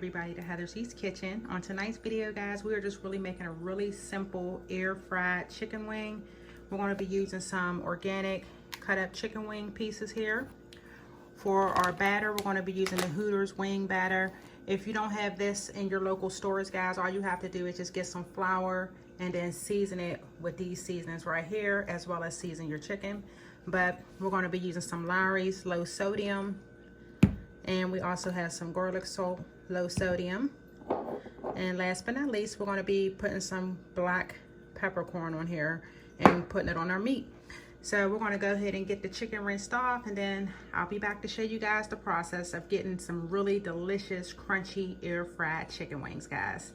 everybody to Heather's East Kitchen. On tonight's video, guys, we are just really making a really simple air fried chicken wing. We're going to be using some organic cut up chicken wing pieces here. For our batter, we're going to be using the Hooters wing batter. If you don't have this in your local stores, guys, all you have to do is just get some flour and then season it with these seasonings right here, as well as season your chicken. But we're going to be using some Lawry's low sodium, and we also have some garlic salt low sodium. And last but not least, we're going to be putting some black peppercorn on here and putting it on our meat. So we're going to go ahead and get the chicken rinsed off, and then I'll be back to show you guys the process of getting some really delicious crunchy air fried chicken wings, guys.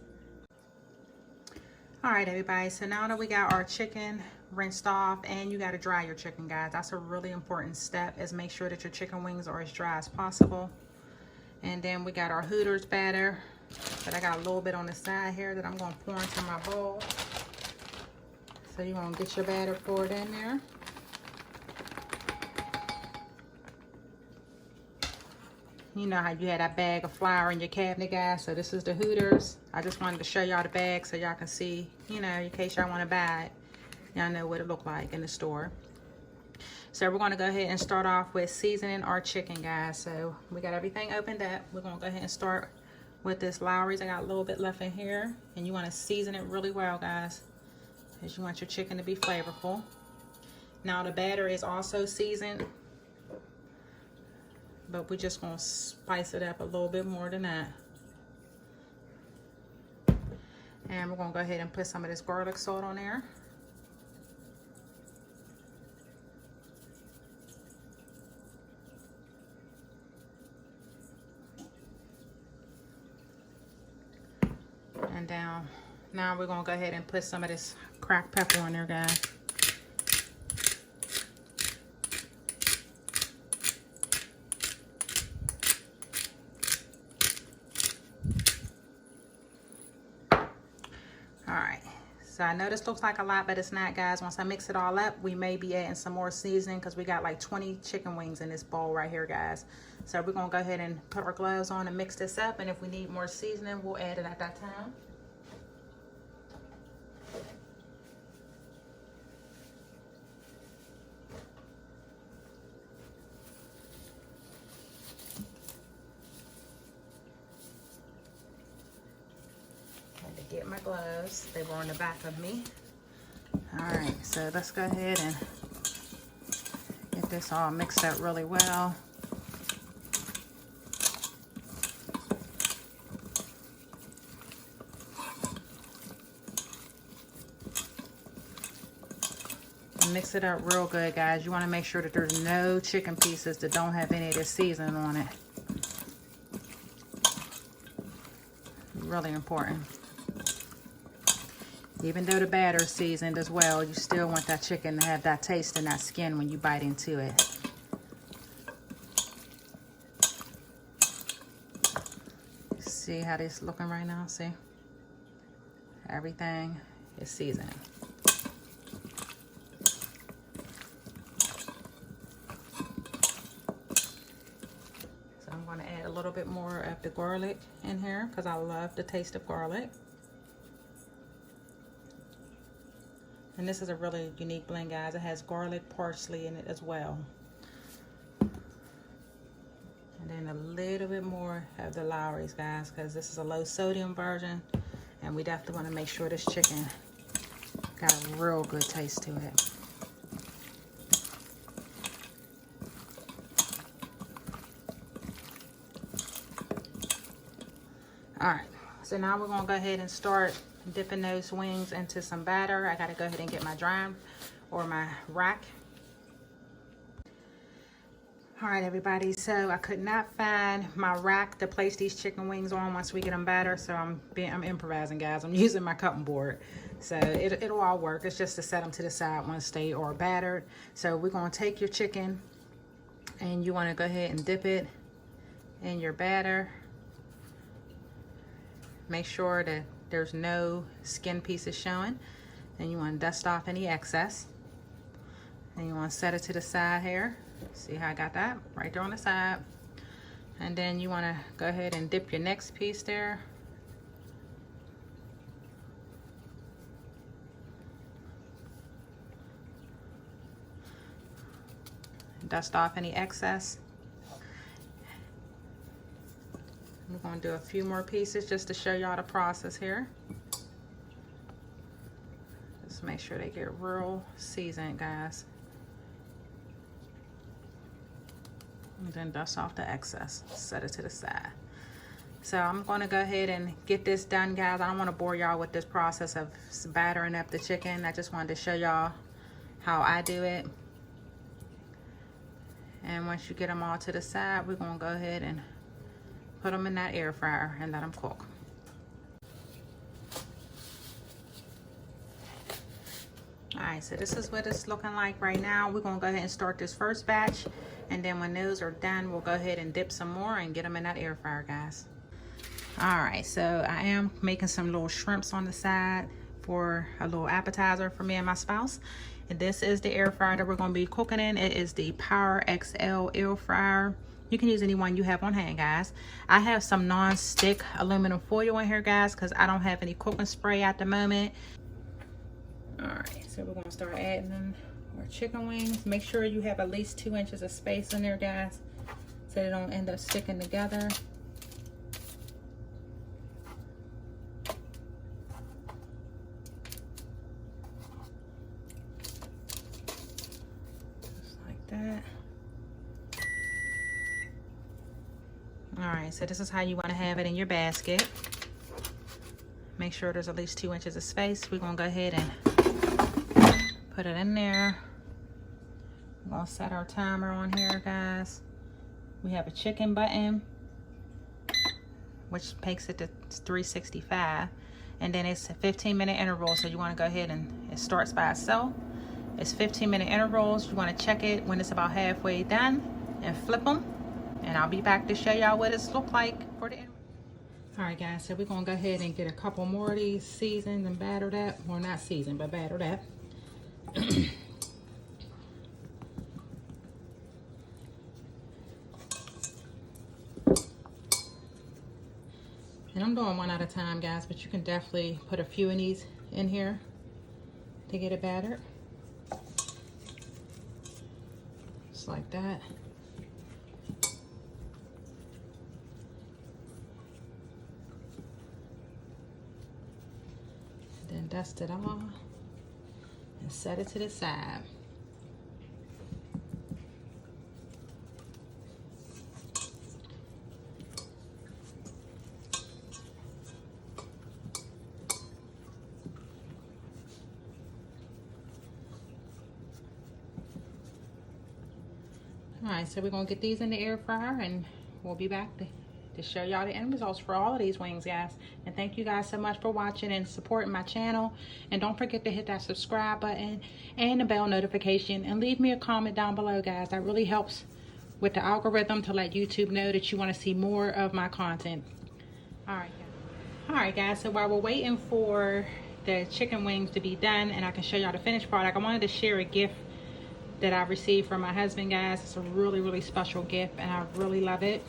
All right, everybody, so now that we got our chicken rinsed off, and you got to dry your chicken, guys. That's a really important step, is make sure that your chicken wings are as dry as possible. And then we got our Hooters batter that I got a little bit on the side here that I'm going to pour into my bowl. So you're going to get your batter poured in there. You know how you had that bag of flour in your cabinet, guys? So this is the Hooters. I just wanted to show y'all the bag so y'all can see, you know, in case y'all want to buy it. Y'all know what it looked like in the store. So we're going to go ahead and start off with seasoning our chicken, guys. So we got everything opened up. We're going to go ahead and start with this Lawry's. I got a little bit left in here. And you want to season it really well, guys, because you want your chicken to be flavorful. Now the batter is also seasoned, but we're just going to spice it up a little bit more than that. And we're going to go ahead and put some of this garlic salt on there. And down. Now we're going to go ahead and put some of this cracked pepper on there, guys. Alright, so I know this looks like a lot, but it's not, guys. Once I mix it all up, we may be adding some more seasoning, because we got like 20 chicken wings in this bowl right here, guys. So we're going to go ahead and put our gloves on and mix this up, and if we need more seasoning, we'll add it at that time. Get my gloves. They were on the back of me. All right, so let's go ahead and get this all mixed up really well. And mix it up real good, guys. You want to make sure that there's no chicken pieces that don't have any of this seasoning on it. Really important. Even though the batter is seasoned as well, you still want that chicken to have that taste in that skin when you bite into it. See how this is looking right now? See? Everything is seasoned. So I'm going to add a little bit more of the garlic in here, because I love the taste of garlic. And this is a really unique blend, guys. It has garlic, parsley in it as well. And then a little bit more of the Lawry's, guys, because this is a low sodium version. And we definitely want to make sure this chicken got a real good taste to it. All right, so now we're going to go ahead and start dipping those wings into some batter. I got to go ahead and get my drum or my rack. All right, everybody, so I could not find my rack to place these chicken wings on once we get them battered, so I'm improvising, guys. I'm using my cutting board, so it'll all work. It's just to set them to the side once they are battered. So we're going to take your chicken, and you want to go ahead and dip it in your batter. Make sure that there's no skin pieces showing, and you want to dust off any excess, and you want to set it to the side here. See how I got that right there on the side. And then you want to go ahead and dip your next piece there. Dust off any excess. We're going to do a few more pieces just to show y'all the process here. Just make sure they get real seasoned, guys. And then dust off the excess, set it to the side. So I'm going to go ahead and get this done, guys. I don't want to bore y'all with this process of battering up the chicken. I just wanted to show y'all how I do it. And once you get them all to the side, we're going to go ahead and put them in that air fryer and let them cook. All right, so this is what it's looking like right now. We're going to go ahead and start this first batch. And then when those are done, we'll go ahead and dip some more and get them in that air fryer, guys. All right, so I am making some little shrimps on the side for a little appetizer for me and my spouse. And this is the air fryer that we're going to be cooking in. It is the Power XL air fryer. You can use any one you have on hand, guys. I have some non-stick aluminum foil in here, guys, because I don't have any cooking spray at the moment. All right, so we're going to start adding in our chicken wings. Make sure you have at least 2 inches of space in there, guys, so they don't end up sticking together. Just like that. All right, so this is how you want to have it in your basket. Make sure there's at least 2 inches of space. We're going to go ahead and put it in there. I'm going to set our timer on here, guys. We have a chicken button, which makes it to 365. And then it's a 15-minute interval, so you want to go ahead and it starts by itself. It's 15-minute intervals. You want to check it when it's about halfway done and flip them. And I'll be back to show y'all what it's look like for the interval. All right, guys, so we're going to go ahead and get a couple more of these seasoned and battered up. Well, not seasoned, but battered up. And I'm doing one at a time, guys, but you can definitely put a few of these in here to get it battered. Just like that. Then dust it off and set it to the side. All right, so we're gonna get these in the air fryer and we'll be back to show y'all the end results for all of these wings, guys. And thank you guys so much for watching and supporting my channel. And don't forget to hit that subscribe button and the bell notification, and leave me a comment down below, guys. That really helps with the algorithm to let YouTube know that you want to see more of my content. All right, guys, so while we're waiting for the chicken wings to be done and I can show y'all the finished product, I wanted to share a gift that I received from my husband, guys. It's a really, really special gift and I really love it.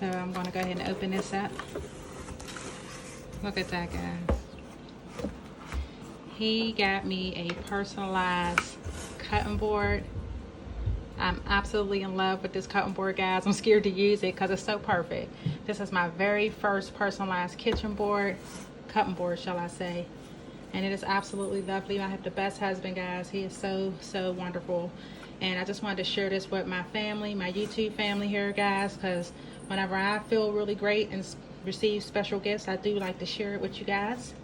So I'm going to go ahead and open this up. Look at that, guys. He got me a personalized cutting board. I'm absolutely in love with this cutting board, guys. I'm scared to use it because it's so perfect. This is my very first personalized kitchen board, cutting board, shall I say. And it is absolutely lovely. I have the best husband, guys. He is so, so wonderful. And I just wanted to share this with my family, my YouTube family here, guys, because whenever I feel really great and receive special gifts, I do like to share it with you guys.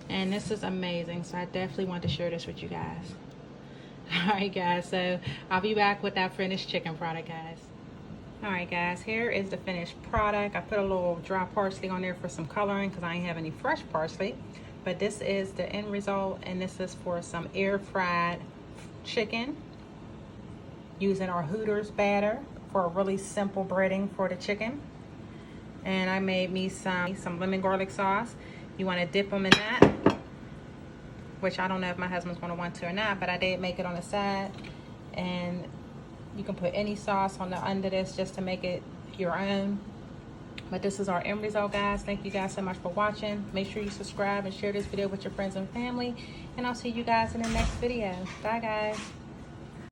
And this is amazing, so I definitely want to share this with you guys. All right, guys, so I'll be back with that finished chicken product, guys. All right, guys, here is the finished product. I put a little dry parsley on there for some coloring because I ain't have any fresh parsley. But this is the end result, and this is for some air fried chicken using our Hooters batter for a really simple breading for the chicken. And I made me some lemon garlic sauce. You want to dip them in that, which I don't know if my husband's going to want to or not, but I did make it on the side. And you can put any sauce on the under this just to make it make your own. But this is our end result, guys. Thank you guys so much for watching. Make sure you subscribe and share this video with your friends and family. And I'll see you guys in the next video. Bye, guys.